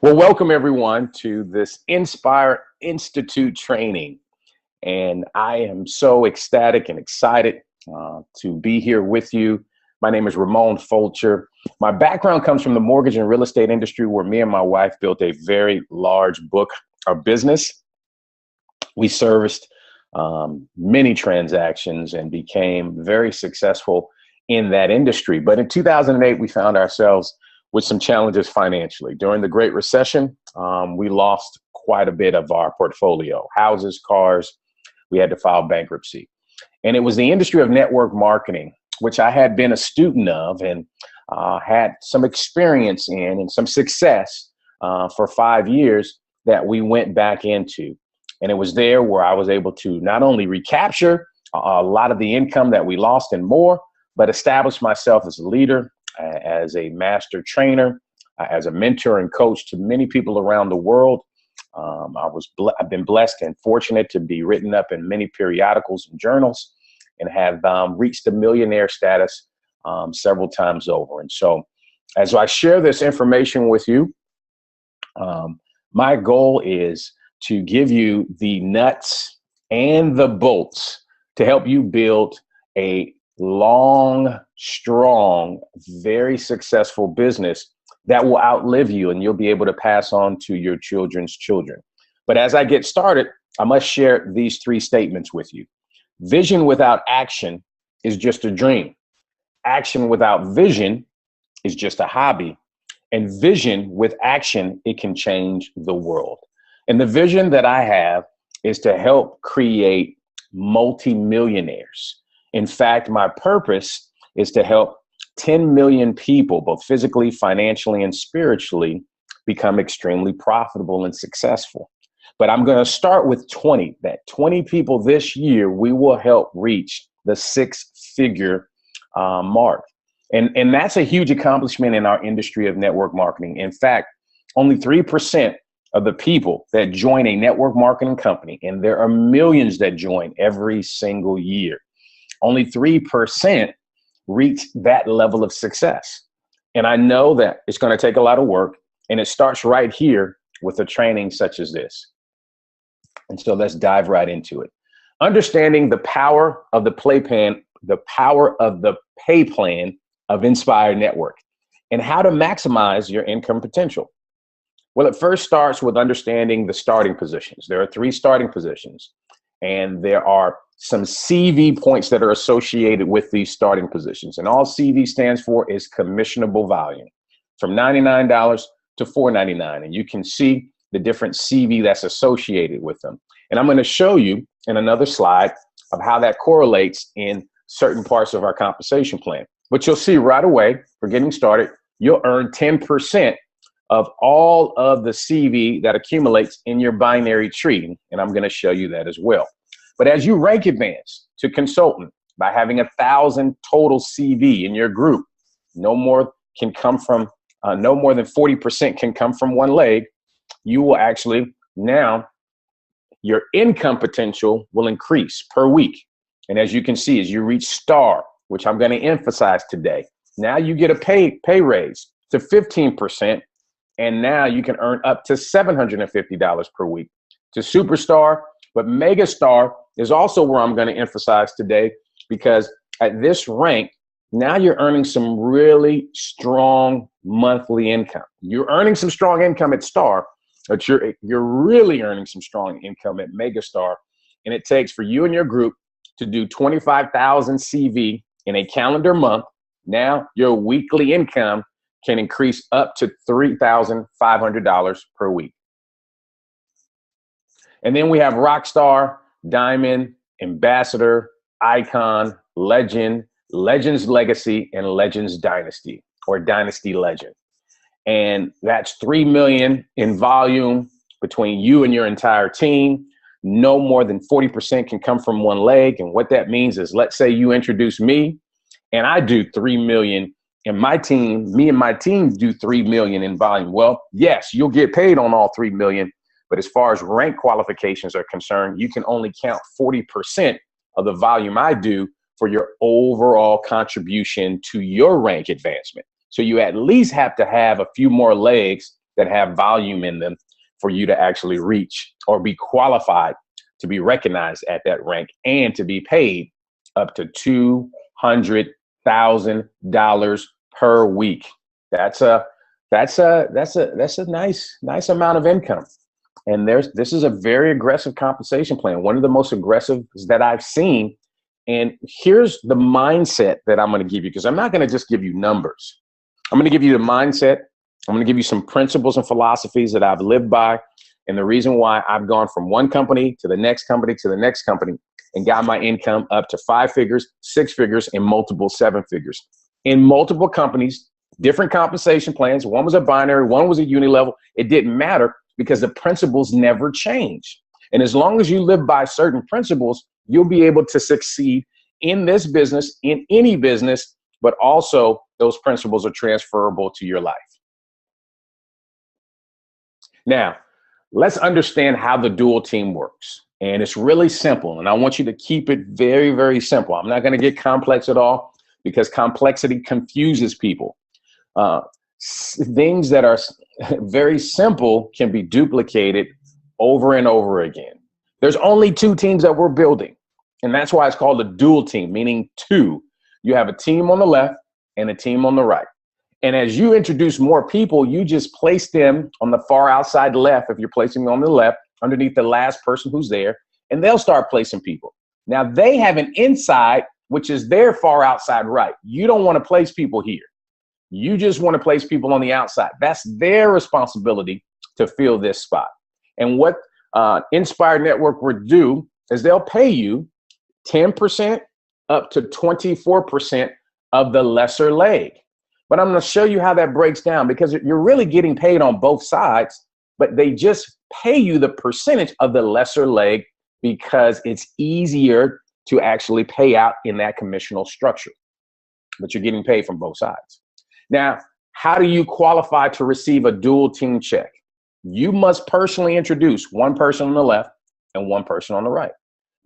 Well, welcome everyone to this Nspire Institute training. And I am so ecstatic and excited to be here with you. My name is Ramon Fulcher. My background comes from the mortgage and real estate industry, where me and my wife built a very large book of business. We serviced many transactions and became very successful in that industry. But in 2008, we found ourselves with some challenges financially. During the Great Recession, we lost quite a bit of our portfolio, houses, cars. We had to file bankruptcy. And it was the industry of network marketing, which I had been a student of and had some experience in and some success for 5 years, that we went back into. And it was there where I was able to not only recapture a lot of the income that we lost and more, but establish myself as a leader, as a master trainer, as a mentor and coach to many people around the world. I've been blessed and fortunate to be written up in many periodicals and journals, and have reached the millionaire status several times over. And so as I share this information with you, my goal is to give you the nuts and the bolts to help you build a long, strong, very successful business that will outlive you, and you'll be able to pass on to your children's children. But as I get started, I must share these 3 statements with you. Vision without action is just a dream. Action without vision is just a hobby. And vision with action, it can change the world. And the vision that I have is to help create multimillionaires. In fact, my purpose is to help 10 million people, both physically, financially, and spiritually, become extremely profitable and successful. But I'm going to start with 20. That 20 people this year, we will help reach the 6-figure mark. And that's a huge accomplishment in our industry of network marketing. In fact, only 3% of the people that join a network marketing company, and there are millions that join every single year, only 3% reach that level of success. And I know that it's going to take a lot of work, and it starts right here with a training such as this. And so let's dive right into it. Understanding the power of the pay plan of Nspire Network, and how to maximize your income potential. Well, it first starts with understanding the starting positions. There are 3 starting positions, and there are some CV points that are associated with these starting positions. And all CV stands for is commissionable volume, from $99 to $4.99. And you can see the different CV that's associated with them. And I'm going to show you in another slide of how that correlates in certain parts of our compensation plan. But you'll see right away, for getting started, you'll earn 10% of all of the CV that accumulates in your binary tree. And I'm going to show you that as well. But as you rank advance to consultant by having 1,000 total CV in your group, no more than 40% can come from one leg. You will actually, now your income potential will increase per week. And as you can see, as you reach star, which I'm going to emphasize today, now you get a pay raise to 15%. And now you can earn up to $750 per week to superstar. But megastar is also where I'm going to emphasize today, because at this rank, now you're earning some really strong monthly income. You're earning some strong income at star, but you're really earning some strong income at megastar. And it takes for you and your group to do 25,000 CV in a calendar month. Now your weekly income can increase up to $3,500 per week. And then we have Rockstar, Diamond, Ambassador, Icon, Legend, Legends Legacy, and Legends Dynasty, or Dynasty Legend. And that's 3 million in volume between you and your entire team. No more than 40% can come from one leg. And what that means is, let's say you introduce me and I do 3 million, and me and my team do 3 million in volume. Well, yes, you'll get paid on all 3 million, but as far as rank qualifications are concerned, you can only count 40% of the volume I do for your overall contribution to your rank advancement. So you at least have to have a few more legs that have volume in them for you to actually reach or be qualified to be recognized at that rank and to be paid up to $200,000 per week. That's a nice amount of income. And this is a very aggressive compensation plan, one of the most aggressive that I've seen. And here's the mindset that I'm going to give you, because I'm not going to just give you numbers. I'm going to give you the mindset. I'm going to give you some principles and philosophies that I've lived by, and the reason why I've gone from one company to the next company to the next company and got my income up to 5 figures, 6 figures, and multiple 7 figures. In multiple companies, different compensation plans. One was a binary, one was a unilevel. It didn't matter because the principles never change. And as long as you live by certain principles, you'll be able to succeed in this business, in any business, but also those principles are transferable to your life. Now, let's understand how the dual team works. And it's really simple. And I want you to keep it very, very simple. I'm not going to get complex at all because complexity confuses people. Things that are very simple can be duplicated over and over again. There's only 2 teams that we're building. And that's why it's called a dual team, meaning 2. You have a team on the left and a team on the right. And as you introduce more people, you just place them on the far outside left. If you're placing them on the left, underneath the last person who's there, and they'll start placing people. Now they have an inside, which is their far outside right. You don't want to place people here. You just want to place people on the outside. That's their responsibility to fill this spot. And what Nspire Network would do is they'll pay you 10% up to 24% of the lesser leg. But I'm going to show you how that breaks down, because you're really getting paid on both sides, but they just pay you the percentage of the lesser leg because it's easier to actually pay out in that commissional structure. But you're getting paid from both sides. Now, how do you qualify to receive a dual team check? You must personally introduce one person on the left and one person on the right.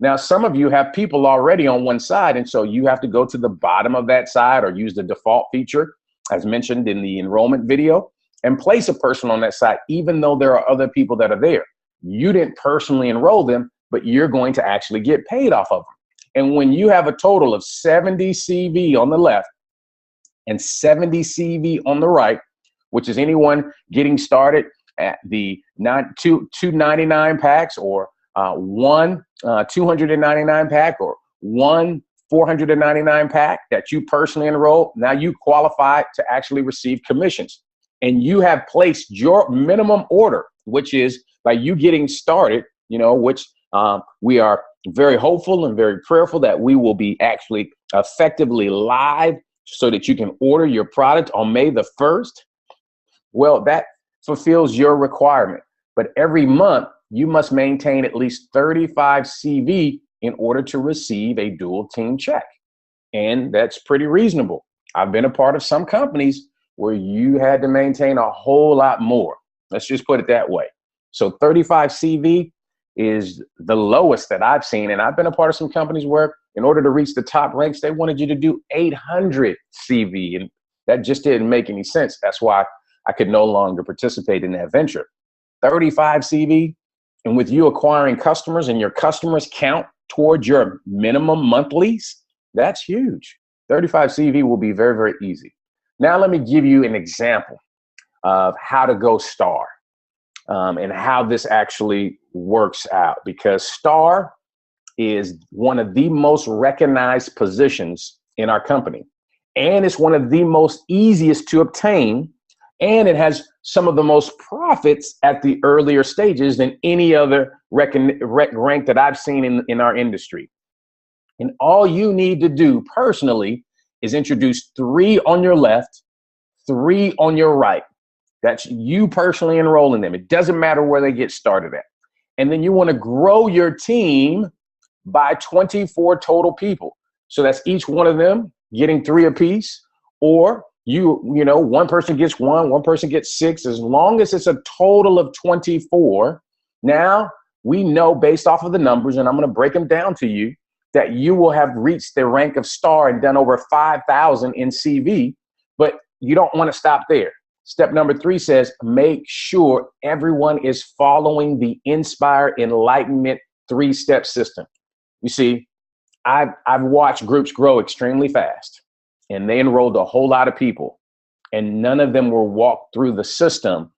Now, some of you have people already on one side, and so you have to go to the bottom of that side or use the default feature, as mentioned in the enrollment video, and place a person on that side, even though there are other people that are there. You didn't personally enroll them, but you're going to actually get paid off of them. And when you have a total of 70 CV on the left and 70 CV on the right, which is anyone getting started at the 299 packs or one 299 pack or one 499 pack that you personally enroll, now you qualify to actually receive commissions. And you have placed your minimum order, which is by you getting started, which we are very hopeful and very prayerful that we will be actually effectively live so that you can order your product on May the 1st. Well, that fulfills your requirement. But every month, you must maintain at least 35 CV in order to receive a dual team check. And that's pretty reasonable. I've been a part of some companies where you had to maintain a whole lot more. Let's just put it that way. So 35 CV is the lowest that I've seen. And I've been a part of some companies where in order to reach the top ranks, they wanted you to do 800 CV. And that just didn't make any sense. That's why I could no longer participate in that venture. 35 CV, and with you acquiring customers and your customers count towards your minimum monthlies, that's huge. 35 CV will be very, very easy. Now, let me give you an example of how to go star and how this actually works out, because star is one of the most recognized positions in our company. And it's one of the most easiest to obtain. And it has some of the most profits at the earlier stages than any other rank that I've seen in our industry. And all you need to do personally is introduce 3 on your left, 3 on your right. That's you personally enrolling them. It doesn't matter where they get started at. And then you want to grow your team by 24 total people. So that's each one of them getting 3 apiece, or one person gets 1, one person gets 6, as long as it's a total of 24. Now we know based off of the numbers, and I'm going to break them down to you, that you will have reached the rank of star and done over 5,000 in CV, but you don't want to stop there. Step number 3 says, make sure everyone is following the Nspire Enlightenment 3-step system. You see, I've watched groups grow extremely fast, and they enrolled a whole lot of people, and none of them were walked through the system,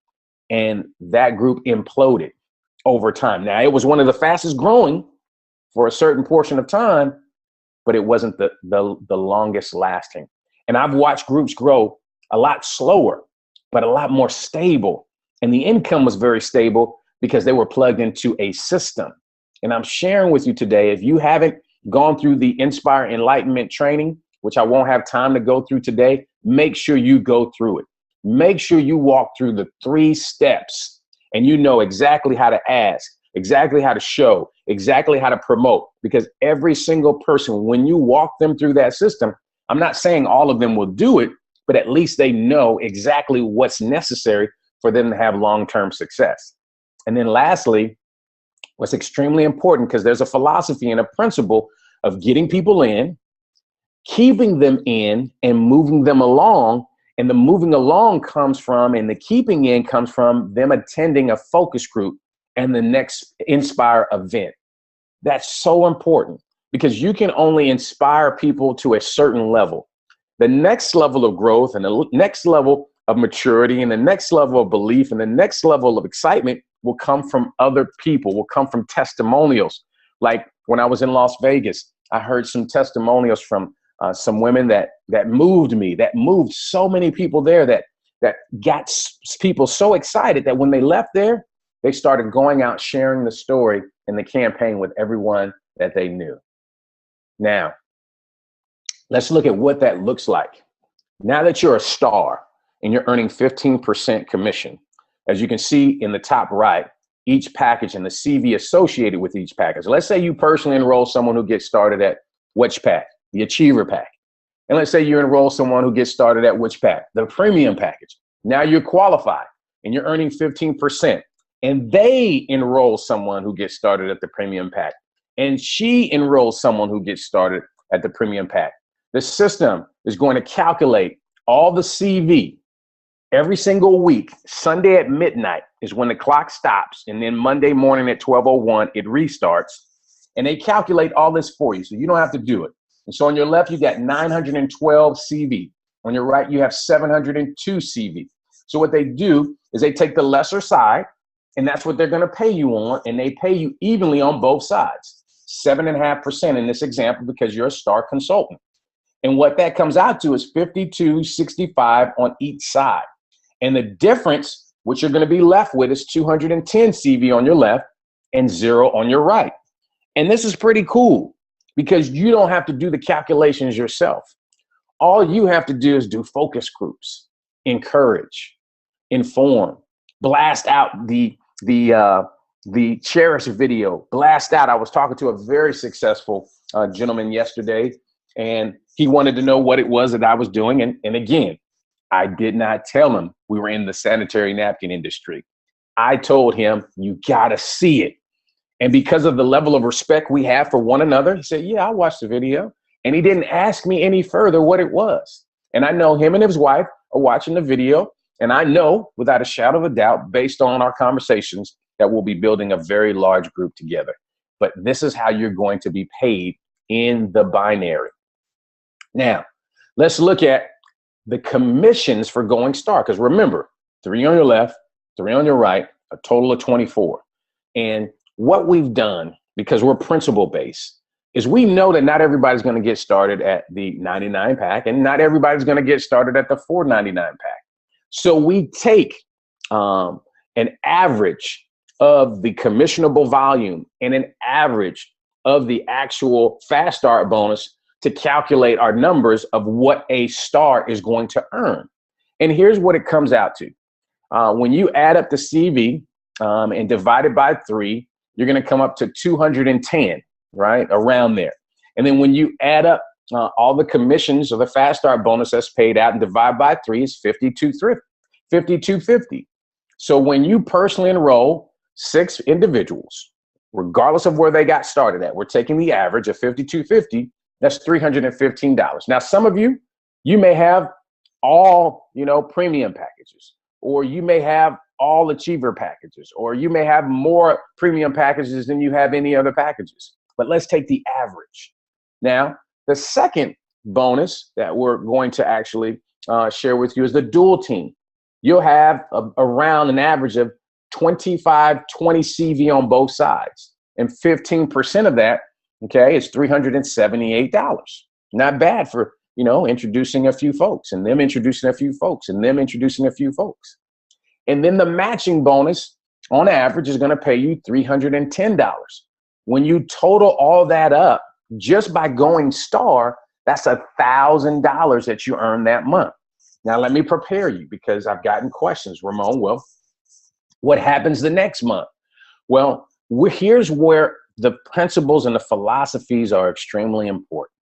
and that group imploded over time. Now, it was one of the fastest growing for a certain portion of time, but it wasn't the longest lasting. And I've watched groups grow a lot slower, but a lot more stable. And the income was very stable because they were plugged into a system. And I'm sharing with you today, if you haven't gone through the Nspire Enlightenment training, which I won't have time to go through today, make sure you go through it. Make sure you walk through the 3 steps and you know exactly how to ask, exactly how to show, exactly how to promote, because every single person, when you walk them through that system, I'm not saying all of them will do it, but at least they know exactly what's necessary for them to have long-term success. And then lastly, what's extremely important, because there's a philosophy and a principle of getting people in, keeping them in, and moving them along. And the moving along comes from, and the keeping in comes from them attending a focus group and the next Nspire event. That's so important because you can only inspire people to a certain level. The next level of growth and the next level of maturity and the next level of belief and the next level of excitement will come from other people, will come from testimonials. Like when I was in Las Vegas, I heard some testimonials from some women that moved me, that moved so many people there, that got people so excited that when they left there, they started going out sharing the story and the campaign with everyone that they knew. Now, let's look at what that looks like. Now that you're a star and you're earning 15% commission, as you can see in the top right, each package and the CV associated with each package. Let's say you personally enroll someone who gets started at which pack? The Achiever pack. And let's say you enroll someone who gets started at which pack? The Premium package. Now you're qualified and you're earning 15%. And they enroll someone who gets started at the Premium pack. And she enrolls someone who gets started at the Premium pack. The system is going to calculate all the CV every single week. Sunday at midnight is when the clock stops. And then Monday morning at 12:01, it restarts. And they calculate all this for you. So you don't have to do it. And so on your left, you got 912 CV. On your right, you have 702 CV. So what they do is they take the lesser side, and that's what they're going to pay you on. And they pay you evenly on both sides, 7.5% in this example, because you're a star consultant. And what that comes out to is $52.65 on each side. And the difference, what you're going to be left with, is 210 CV on your left and 0 on your right. And this is pretty cool because you don't have to do the calculations yourself. All you have to do is do focus groups, encourage, inform, blast out the Cherish video, blast out. I was talking to a very successful gentleman yesterday, and he wanted to know what it was that I was doing. And again, I did not tell him we were in the sanitary napkin industry. I told him, you gotta see it. And because of the level of respect we have for one another, he said, yeah, I watched the video. And he didn't ask me any further what it was. And I know him and his wife are watching the video. And I know without a shadow of a doubt, based on our conversations, that we'll be building a very large group together. But this is how you're going to be paid in the binary. Now, let's look at the commissions for going star. Because remember, 3 on your left, 3 on your right, a total of 24. And what we've done, because we're principle based, is we know that not everybody's going to get started at the 99 pack and not everybody's going to get started at the 499 pack. So we take an average of the commissionable volume and an average of the actual fast start bonus to calculate our numbers of what a star is going to earn. And here's what it comes out to. When you add up the CV and divide it by 3, you're going to come up to 210, right? Around there. And then when you add up all the commissions of the fast start bonus that's paid out and divide by 3, is 5250. So when you personally enroll 6 individuals, regardless of where they got started at, we're taking the average of 5250, that's $315. Now, some of you may have all, premium packages. or you may have all achiever packages, or you may have more premium packages than you have any other packages. But let's take the average. Now, the second bonus that we're going to actually share with you is the dual team. You'll have around an average of 25, 20 CV on both sides. And 15% of that, okay, is $378. Not bad for, introducing a few folks, and them introducing a few folks, and them introducing a few folks. And then the matching bonus on average is going to pay you $310. When you total all that up, just by going star, that's $1,000 that you earn that month. Now, let me prepare you, because I've gotten questions, Ramon. Well, what happens the next month? Well, here's where the principles and the philosophies are extremely important,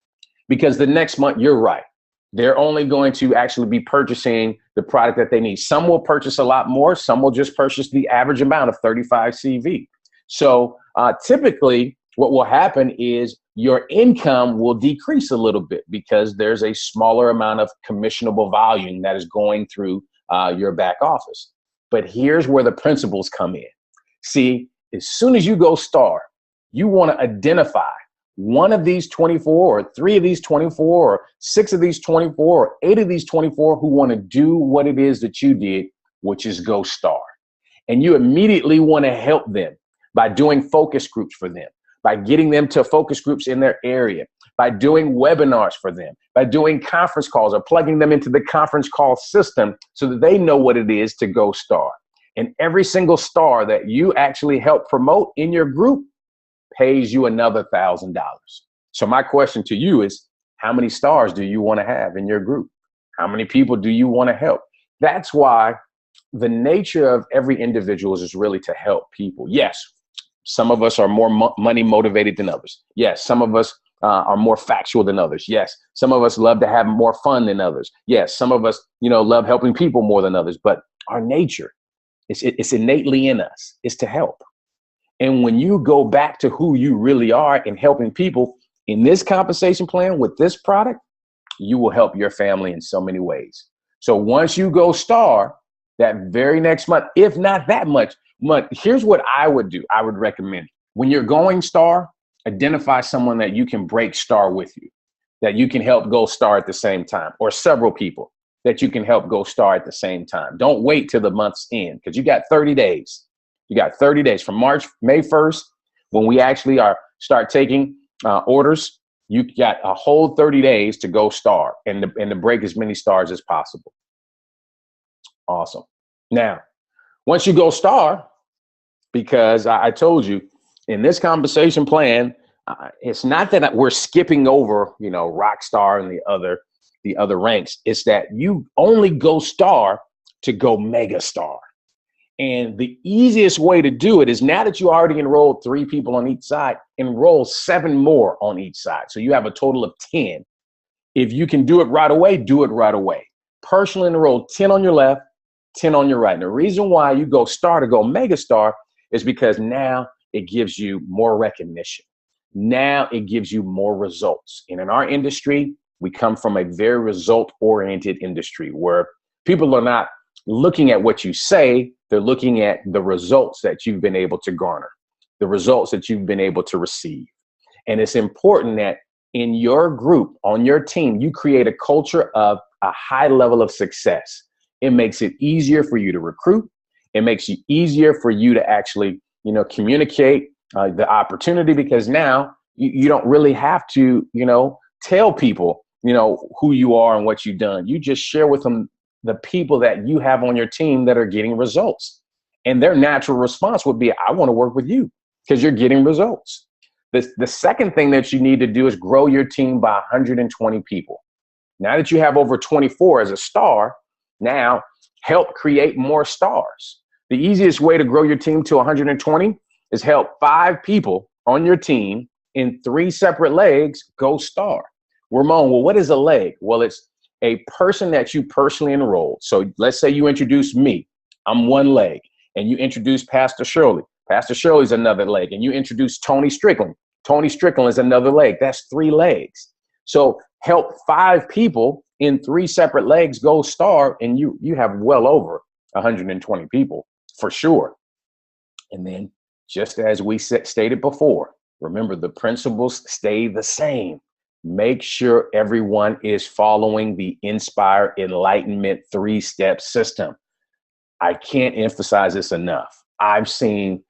because the next month, you're right, they're only going to actually be purchasing the product that they need. Some will purchase a lot more. Some will just purchase the average amount of 35 CV. So typically what will happen is your income will decrease a little bit, because there's a smaller amount of commissionable volume that is going through your back office. But here's where the principles come in. See, as soon as you go star, you want to identify one of these 24, or 3 of these 24, or 6 of these 24, or 8 of these 24 who want to do what it is that you did, which is go star. And you immediately want to help them by doing focus groups for them, by getting them to focus groups in their area, by doing webinars for them, by doing conference calls, or plugging them into the conference call system so that they know what it is to go star. And every single star that you actually help promote in your group pays you another $1,000. So my question to you is, how many stars do you want to have in your group? How many people do you want to help? That's why the nature of every individual is really to help people. Yes, some of us are more money motivated than others. Yes, some of us are more factual than others. Yes, some of us love to have more fun than others. Yes, some of us, love helping people more than others. But our nature, it's innately in us, is to help. And when you go back to who you really are in helping people in this compensation plan with this product, you will help your family in so many ways. So once you go star, that very next month, if not that much, here's what I would do. I would recommend, when you're going star, identify someone that you can break star with you, that you can help go star at the same time, or several people that you can help go star at the same time. Don't wait till the month's end, because you got 30 days. You got 30 days from May 1st, when we actually start taking orders. You got a whole 30 days to go star and to break as many stars as possible. Awesome. Now, once you go star, because I told you in this compensation plan, it's not that we're skipping over, rock star and the other ranks. It's that you only go star to go mega star. And the easiest way to do it is, now that you already enrolled 3 people on each side, enroll 7 more on each side. So you have a total of 10. If you can do it right away, do it right away. Personally enroll 10 on your left, 10 on your right. And the reason why you go star to go mega star is because now it gives you more recognition. Now it gives you more results. And in our industry, we come from a very result-oriented industry where people are not looking at what you say, they're looking at the results that you've been able to garner, the results that you've been able to receive. And it's important that in your group, on your team, you create a culture of a high level of success. It makes it easier for you to recruit. It makes it easier for you to actually, communicate the opportunity, because now you don't really have to, tell people, who you are and what you've done. You just share with them the people that you have on your team that are getting results. And their natural response would be, I want to work with you because you're getting results. The second thing that you need to do is grow your team by 120 people. Now that you have over 24 as a star, now help create more stars. The easiest way to grow your team to 120 is help 5 people on your team in 3 separate legs go star. Ramon, well, what is a leg? Well, it's a person that you personally enrolled. So let's say you introduce me, I'm 1 leg, and you introduce Pastor Shirley. Pastor Shirley's another leg, and you introduce Tony Strickland. Tony Strickland is another leg. That's 3 legs. So help 5 people in 3 separate legs go star, and you have well over 120 people for sure. And then, just as we stated before, remember the principles stay the same. Make sure everyone is following the Nspire Enlightenment 3-step system. I can't emphasize this enough. I've seen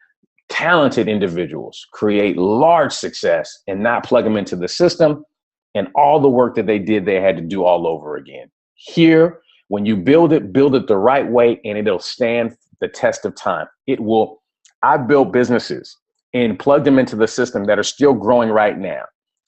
talented individuals create large success and not plug them into the system, and all the work that they did, they had to do all over again. Here, when you build it the right way, and it'll stand the test of time. It will. I've built businesses and plugged them into the system that are still growing right now.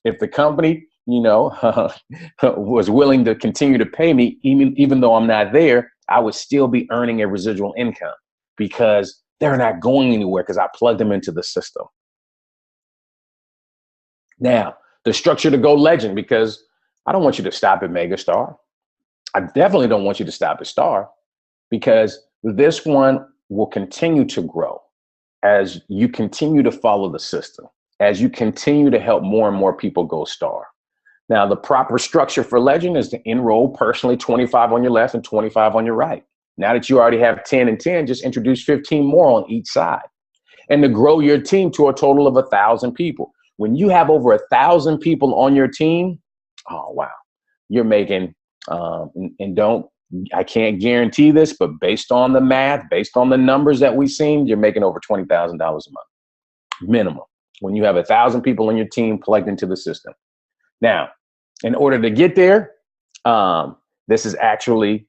If the company, was willing to continue to pay me, even though I'm not there, I would still be earning a residual income because they're not going anywhere because I plugged them into the system. Now, the structure to go legend, because I don't want you to stop at megastar. I definitely don't want you to stop at star, because this one will continue to grow as you continue to follow the system, as you continue to help more and more people go star. Now, the proper structure for legend is to enroll personally 25 on your left and 25 on your right. Now that you already have 10 and 10, just introduce 15 more on each side, and to grow your team to a total of 1,000 people. When you have over 1,000 people on your team, oh, wow, you're making, I can't guarantee this, but based on the math, based on the numbers that we've seen, you're making over $20,000 a month, minimum, when you have 1,000 people on your team plugged into the system. Now, in order to get there, this is actually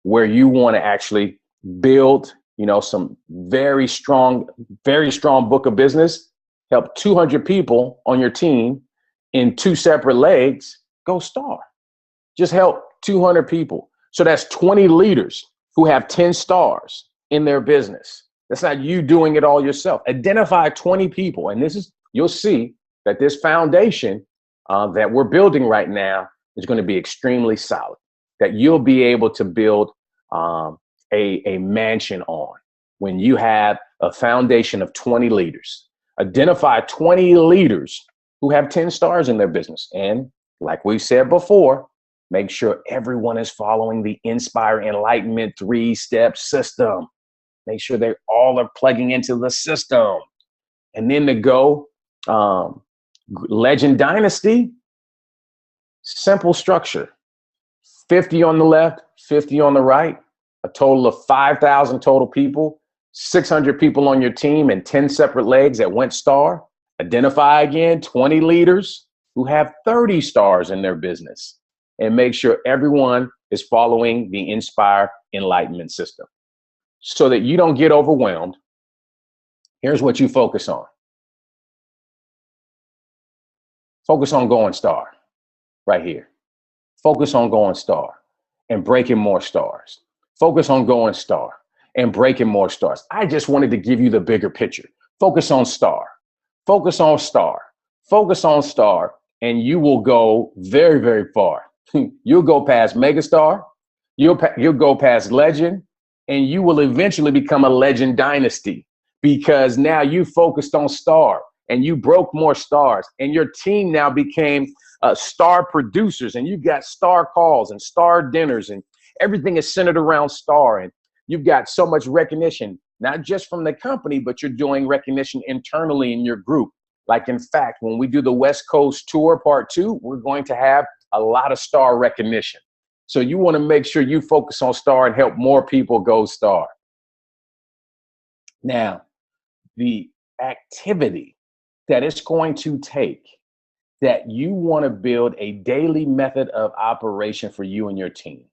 where you want to actually build, some very strong book of business, help 200 people on your team in 2 separate legs go star. Just help 200 people. So that's 20 leaders who have 10 stars in their business. That's not you doing it all yourself. Identify 20 people. And you'll see that this foundation that we're building right now is going to be extremely solid, that you'll be able to build a mansion on when you have a foundation of 20 leaders. Identify 20 leaders who have 10 stars in their business. And like we said before, make sure everyone is following the Nspire Enlightenment 3-step system. Make sure they all are plugging into the system. And then to go Legend Dynasty, simple structure. 50 on the left, 50 on the right, a total of 5,000 total people, 600 people on your team and 10 separate legs that went star. Identify again 20 leaders who have 30 stars in their business, and make sure everyone is following the Nspire Enlightenment system so that you don't get overwhelmed. Here's what you focus on. Focus on going star right here. Focus on going star and breaking more stars. Focus on going star and breaking more stars. I just wanted to give you the bigger picture. Focus on star. Focus on star. Focus on star, and you will go very, very far. You'll go past megastar. You'll go past legend, and you will eventually become a legend dynasty, because now you focused on star and you broke more stars, and your team now became star producers, and you've got star calls and star dinners, and everything is centered around star. And you've got so much recognition, not just from the company, but you're doing recognition internally in your group. Like, in fact, when we do the West Coast tour part 2, we're going to have a lot of star recognition. So you want to make sure you focus on star and help more people go star. Now, the activity that it's going to take, that you want to build a daily method of operation for you and your team.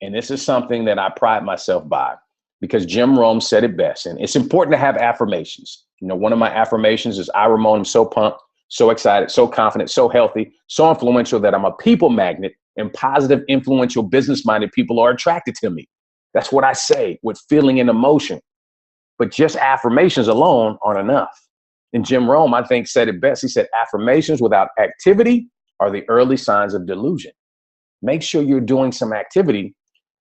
And this is something that I pride myself by, because Jim Rohn said it best. And it's important to have affirmations. One of my affirmations is, I, Ramon, am so pumped, so excited, so confident, so healthy, so influential that I'm a people magnet, and positive, influential, business-minded people are attracted to me. That's what I say with feeling and emotion. But just affirmations alone aren't enough. And Jim Rohn, I think, said it best. He said, affirmations without activity are the early signs of delusion. Make sure you're doing some activity.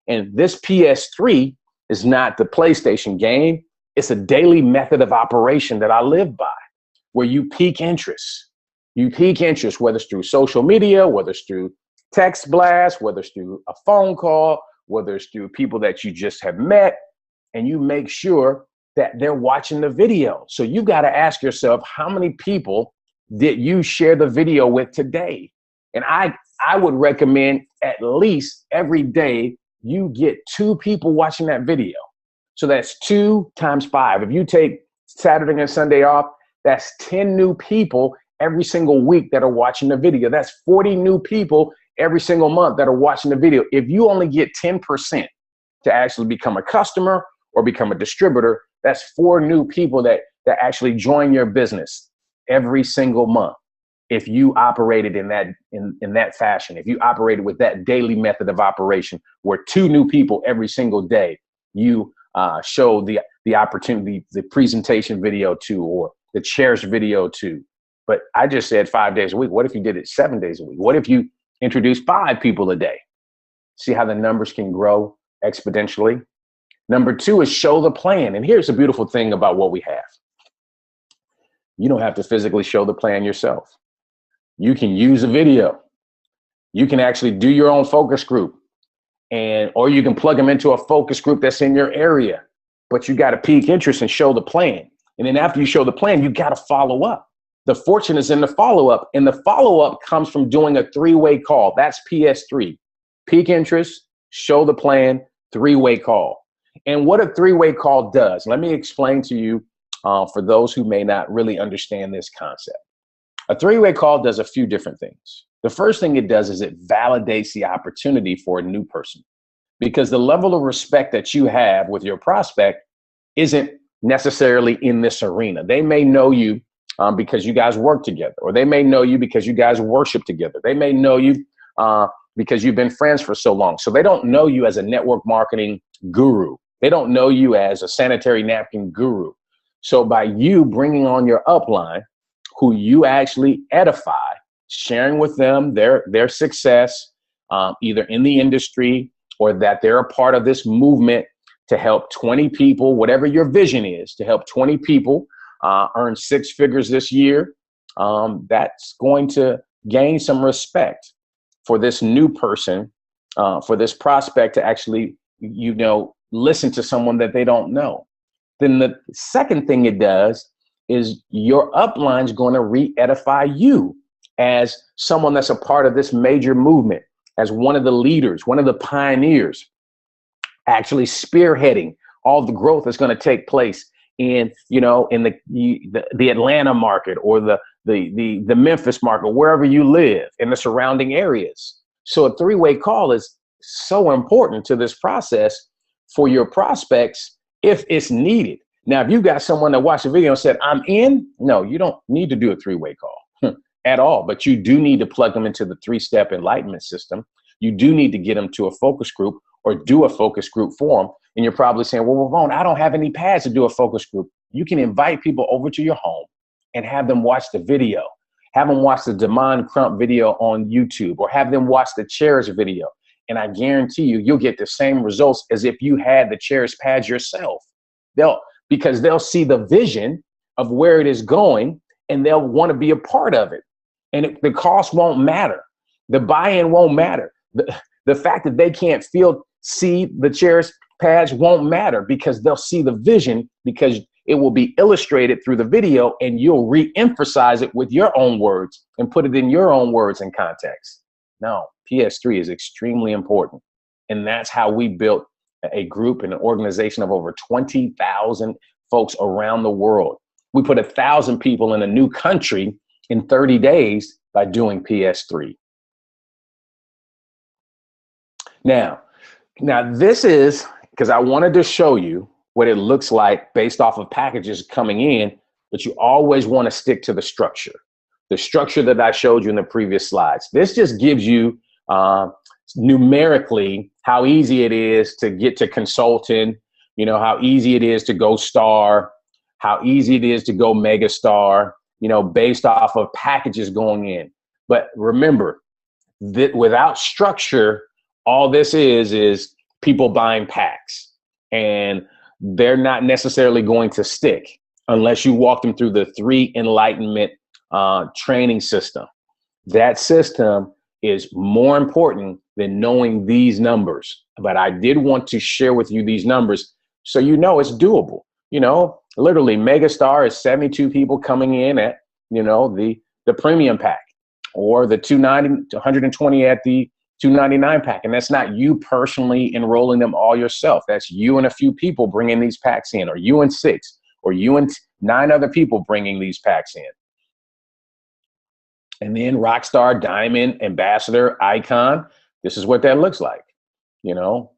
And this PS3 is not the PlayStation game. It's a daily method of operation that I live by, where you pique interest. You pique interest, whether it's through social media, whether it's through text blast, whether it's through a phone call, whether it's through people that you just have met, and you make sure that they're watching the video. So you got to ask yourself, how many people did you share the video with today? And I would recommend at least every day you get 2 people watching that video. So that's 2 times 5. If you take Saturday and Sunday off, that's 10 new people every single week that are watching the video. That's 40 new people every single month that are watching the video. If you only get 10% to actually become a customer or become a distributor, that's 4 new people that actually join your business every single month. If you operated in that fashion, if you operated with that daily method of operation, where 2 new people every single day you show the opportunity, the presentation video to, or the chairs video to. But I just said 5 days a week. What if you did it 7 days a week? What if you introduced 5 people a day? See how the numbers can grow exponentially? Number 2 is show the plan. And here's the beautiful thing about what we have. You don't have to physically show the plan yourself. You can use a video. You can actually do your own focus group, or you can plug them into a focus group that's in your area, but you got to pique interest and show the plan. And then after you show the plan, you got to follow up. The fortune is in the follow-up, and the follow-up comes from doing a 3-way call. That's PS3. Pique interest, show the plan, 3-way call. And what a 3-way call does, let me explain to you for those who may not really understand this concept. A 3-way call does a few different things. The first thing it does is it validates the opportunity for a new person, because the level of respect that you have with your prospect isn't necessarily in this arena. They may know you because you guys work together, or they may know you because you guys worship together. They may know you because you've been friends for so long. So they don't know you as a network marketing guru. They don't know you as a sanitary napkin guru. So by you bringing on your upline, who you actually edify, sharing with them their success, either in the industry or that they're a part of this movement to help 20 people, whatever your vision is, to help 20 people earn 6 figures this year, that's going to gain some respect for this new person, for this prospect to actually, listen to someone that they don't know. Then the second thing it does is your upline is going to re-edify you as someone that's a part of this major movement, as one of the leaders, one of the pioneers, actually spearheading all the growth that's going to take place in the Atlanta market, or the Memphis market, wherever you live in the surrounding areas. So a 3-way call is so important to this process for your prospects if it's needed. Now, if you've got someone that watched the video and said, I'm in, no, you don't need to do a 3-way call at all, but you do need to plug them into the 3-step enlightenment system. You do need to get them to a focus group or do a focus group for them. And you're probably saying, well, Ramon, I don't have any pads to do a focus group. You can invite people over to your home and have them watch the video. Have them watch the Damon Crump video on YouTube, or have them watch the chairs video. And I guarantee you'll get the same results as if you had the chairs pads yourself. Because they'll see the vision of where it is going, and they'll want to be a part of it. And the cost won't matter. The buy-in won't matter. The fact that they can't see the chairs pads won't matter, because they'll see the vision, because it will be illustrated through the video, and you'll re-emphasize it with your own words and put it in your own words and context. No, PS3 is extremely important. And that's how we built a group and an organization of over 20,000 folks around the world. We put 1,000 people in a new country in 30 days by doing PS3. Now this is because I wanted to show you what it looks like based off of packages coming in, but you always want to stick to the structure that I showed you in the previous slides. This just gives you numerically how easy it is to get to consultant, how easy it is to go star, how easy it is to go mega star, based off of packages going in. But remember that without structure, all this is people buying packs, and they're not necessarily going to stick unless you walk them through the 3 enlightenment training system. That system is more important than knowing these numbers. But I did want to share with you these numbers so you know it's doable. You know, literally Megastar is 72 people coming in at, you know, the premium pack, or the 120 at the 299 pack. And that's not you personally enrolling them all yourself. That's you and a few people bringing these packs in, or you and 6, or you and 9 other people bringing these packs in. And then Rockstar, Diamond, Ambassador, Icon. This is what that looks like. You know,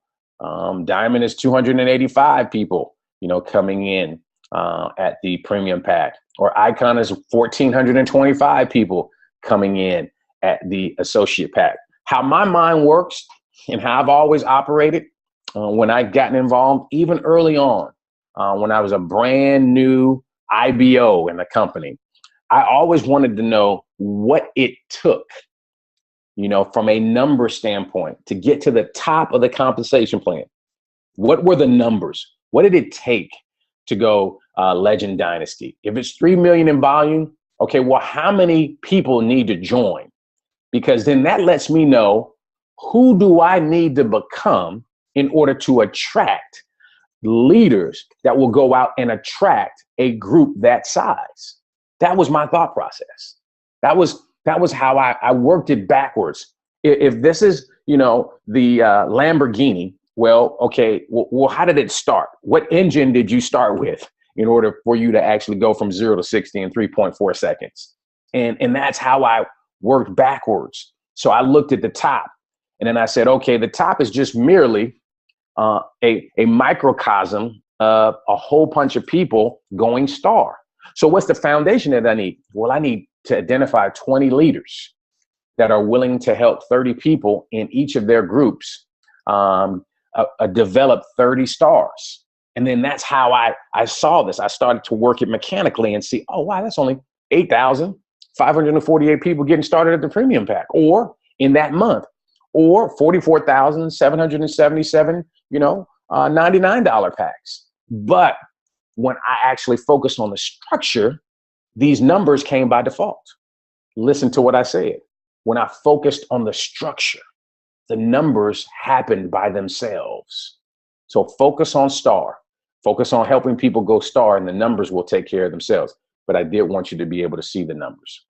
Diamond is 285 people, you know, coming in at the premium pack, or Icon is 1,425 people coming in at the associate pack. How my mind works and how I've always operated when I've gotten involved, even early on, when I was a brand new IBO in the company, I always wanted to know what it took, you know, from a number standpoint to get to the top of the compensation plan. What were the numbers? What did it take to go Legend Dynasty? If it's 3 million in volume, okay, well, how many people need to join? Because then that lets me know, who do I need to become in order to attract leaders that will go out and attract a group that size? That was my thought process. That was how I worked it backwards. If this is, you know, the Lamborghini, well, okay, well, how did it start? What engine did you start with in order for you to actually go from 0 to 60 in 3.4 seconds? And that's how I worked backwards. So I looked at the top, and then I said, okay, the top is just merely a microcosm of a whole bunch of people going star. So what's the foundation that I need? Well, I need to identify 20 leaders that are willing to help 30 people in each of their groups develop 30 stars. And then that's how I saw this. I started to work it mechanically and see, oh, wow, that's only 8,548 people getting started at the premium pack, or in that month, or 44,777, you know, $99 packs. But when I actually focused on the structure, these numbers came by default. Listen to what I said. When I focused on the structure, the numbers happened by themselves. So focus on star, focus on helping people go star, and the numbers will take care of themselves. But I did want you to be able to see the numbers.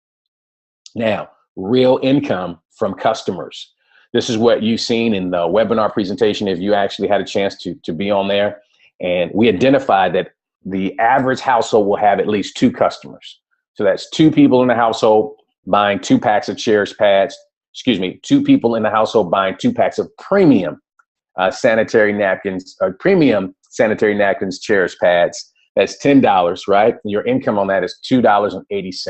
Now, real income from customers. This is what you've seen in the webinar presentation, if you actually had a chance to be on there. And we identified that the average household will have at least 2 customers. So that's 2 people in the household buying 2 packs of chairs pads. 2 people in the household buying 2 packs of premium sanitary napkins, or premium sanitary napkins, chairs pads. That's $10, right? Your income on that is $2.80.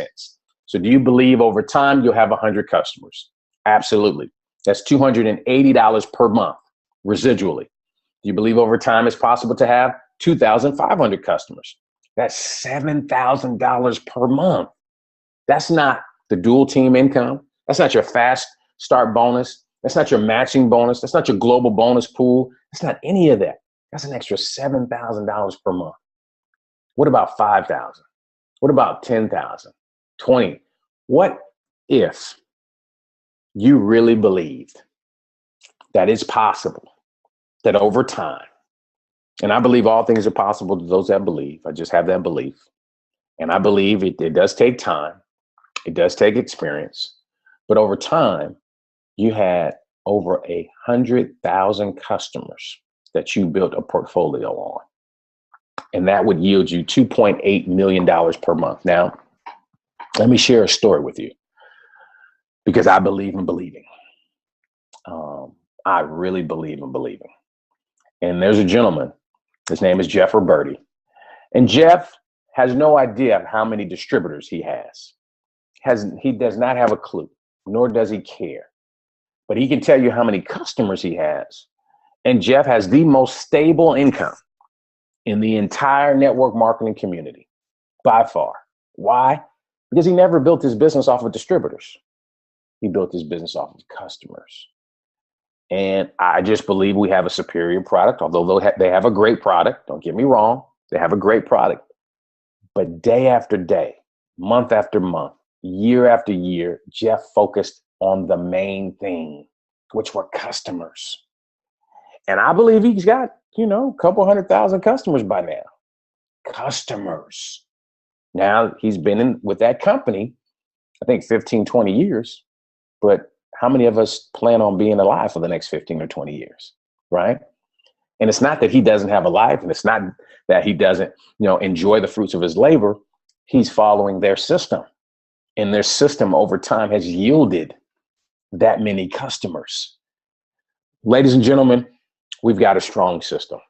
So do you believe over time you'll have 100 customers? Absolutely. That's $280 per month residually. Do you believe over time it's possible to have 2,500 customers? That's $7,000 per month. That's not the dual team income. That's not your fast start bonus. That's not your matching bonus. That's not your global bonus pool. That's not any of that. That's an extra $7,000 per month. What about 5,000? What about 10,000? 20? What if you really believed that it's possible that over time, and I believe all things are possible to those that believe. I just have that belief. And I believe it does take time. It does take experience. But over time, you had over 100,000 customers that you built a portfolio on. And that would yield you $2.8 million per month. Now, let me share a story with you, because I believe in believing. I really believe in believing. And there's a gentleman. His name is Jeff Roberti. And Jeff has no idea how many distributors he has. He does not have a clue, nor does he care. But he can tell you how many customers he has. And Jeff has the most stable income in the entire network marketing community, by far. Why? Because he never built his business off of distributors. He built his business off of customers. And I just believe we have a superior product, although they have a great product. Don't get me wrong. They have a great product. But day after day, month after month, year after year, Jeff focused on the main thing, which were customers. And I believe he's got, a couple 100,000 customers by now. Customers. Now he's been in with that company, I think 15, 20 years. But how many of us plan on being alive for the next 15 or 20 years? Right. And it's not that he doesn't have a life, and it's not that he doesn't, enjoy the fruits of his labor. He's following their system, and their system over time has yielded that many customers. Ladies and gentlemen, we've got a strong system,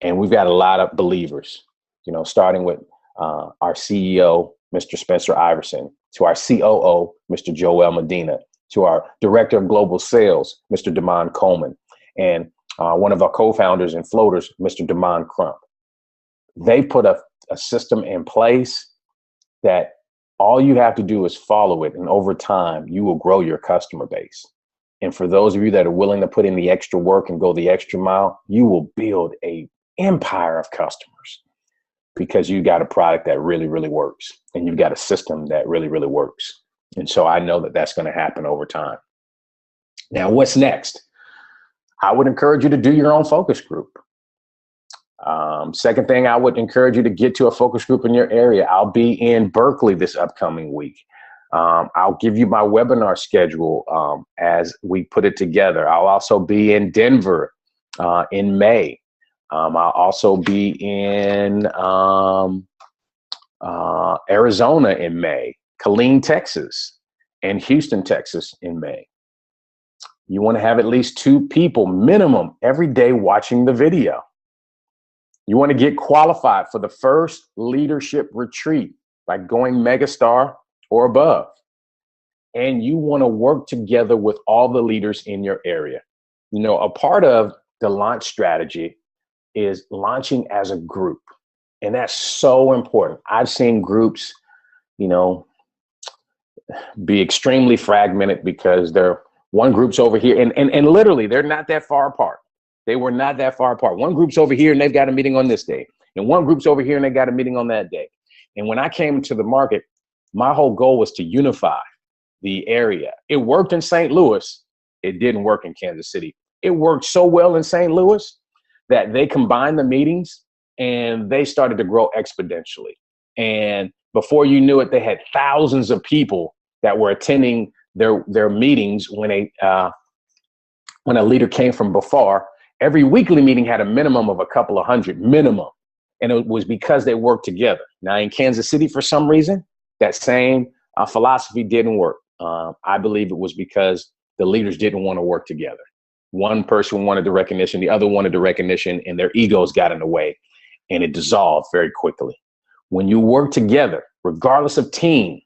and we've got a lot of believers, starting with our CEO, Mr. Spencer Iverson, to our COO, Mr. Joel Medina, to our Director of Global Sales, Mr. Damon Coleman, and one of our co-founders and floaters, Mr. Damon Crump. They put a system in place that all you have to do is follow it. And over time, you will grow your customer base. And for those of you that are willing to put in the extra work and go the extra mile, you will build an empire of customers because you got a product that really, really works. And you've got a system that really, really works. And so I know that that's going to happen over time. Now, what's next? I would encourage you to do your own focus group. Second thing, I would encourage you to get to a focus group in your area. I'll be in Berkeley this upcoming week. I'll give you my webinar schedule as we put it together. I'll also be in Denver in May. I'll also be in Arizona in May, Killeen, Texas, and Houston, Texas in May. You want to have at least 2 people minimum every day watching the video. You want to get qualified for the first leadership retreat, like going megastar or above. And you want to work together with all the leaders in your area. A part of the launch strategy is launching as a group. And that's so important. I've seen groups, be extremely fragmented because one group's over here and literally they're not that far apart. They were not that far apart. One group's over here and they've got a meeting on this day. And one group's over here and they got a meeting on that day. And when I came into the market, my whole goal was to unify the area. It worked in St. Louis. It didn't work in Kansas City. It worked so well in St. Louis that they combined the meetings and they started to grow exponentially. And before you knew it, they had thousands of people that were attending their meetings when a leader came from Bafar. Every weekly meeting had a minimum of a couple of hundred minimum. And it was because they worked together. Now in Kansas City, for some reason, that same philosophy didn't work. I believe it was because the leaders didn't want to work together. One person wanted the recognition, the other wanted the recognition, and their egos got in the way, and it dissolved very quickly. When you work together, regardless of team,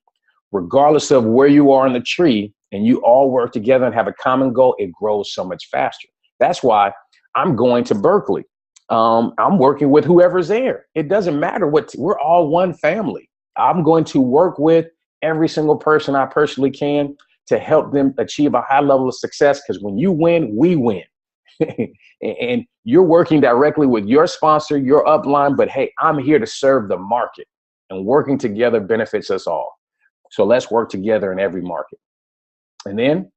regardless of where you are in the tree, and you all work together and have a common goal, it grows so much faster. That's why I'm going to Berkeley. I'm working with whoever's there. It doesn't matter we're all one family. I'm going to work with every single person I personally can to help them achieve a high level of success. Because when you win, we win. And you're working directly with your sponsor, your upline. But hey, I'm here to serve the market, and working together benefits us all. So let's work together in every market. And then,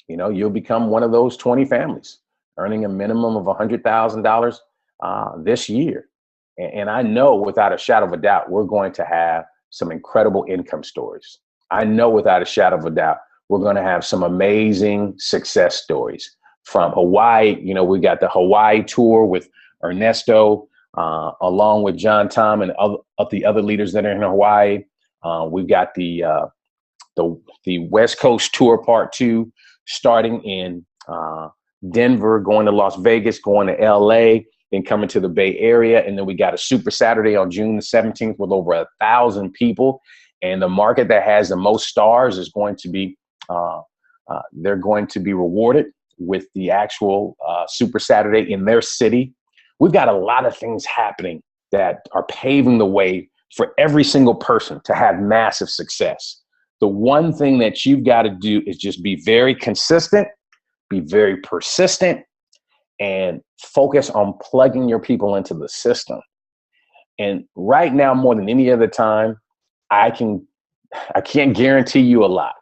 you'll become one of those 20 families earning a minimum of $100,000 this year. And I know without a shadow of a doubt, we're going to have some incredible income stories. I know without a shadow of a doubt, we're going to have some amazing success stories from Hawaii. We got the Hawaii tour with Ernesto, along with John Tom and of the other leaders that are in Hawaii. We've got the West Coast tour part 2, starting in Denver, going to Las Vegas, going to LA, then coming to the Bay Area. And then we got a Super Saturday on June the 17th with over 1,000 people. And the market that has the most stars is going to be, they're going to be rewarded with the actual Super Saturday in their city. We've got a lot of things happening that are paving the way for every single person to have massive success. The one thing that you've got to do is just be very consistent, be very persistent, and focus on plugging your people into the system. And right now, more than any other time, I can't guarantee you a lot,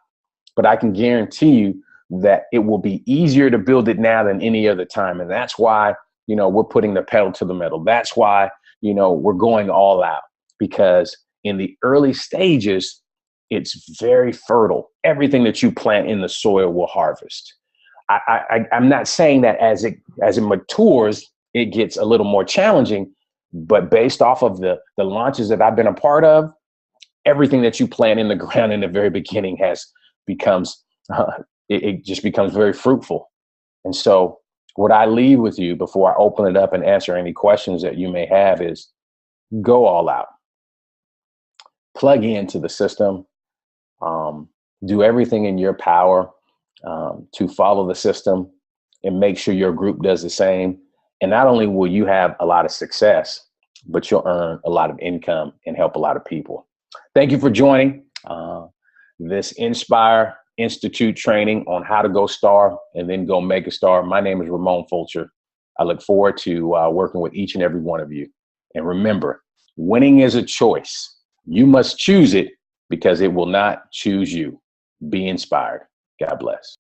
but I can guarantee you that it will be easier to build it now than any other time. And that's why, we're putting the pedal to the metal. That's why, we're going all out, because in the early stages, it's very fertile. Everything that you plant in the soil will harvest. I'm not saying that as it matures, it gets a little more challenging, but based off of the launches that I've been a part of, everything that you plant in the ground in the very beginning becomes it just becomes very fruitful. And so what I leave with you before I open it up and answer any questions that you may have is go all out, plug into the system, do everything in your power to follow the system and make sure your group does the same. And not only will you have a lot of success, but you'll earn a lot of income and help a lot of people. Thank you for joining this Nspire Institute training on how to go star and then go mega star. My name is Ramon Fulcher. I look forward to working with each and every one of you. And remember, winning is a choice. You must choose it because it will not choose you. Be inspired. God bless.